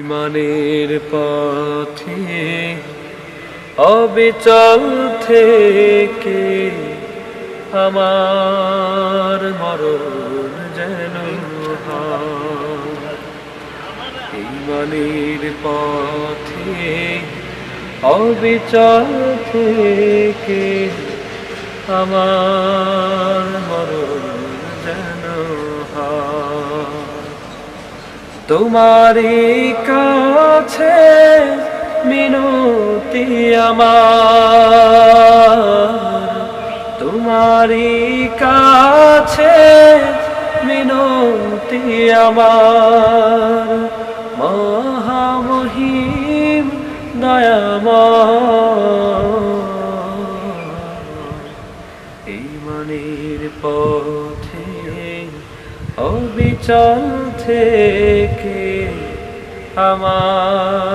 ইমানের পথে অবিচল থেকে আমার মরণ যেন হয়। ইমানের পথে অবিচল থেকে আমার মরণ যেন হয়। তোমারই কাছে মিনতি আমার, তোমারই কাছে মিনতি আমার, মহামহিম দয়াময়। ঈমানের পথে অবিচল থেকে আমার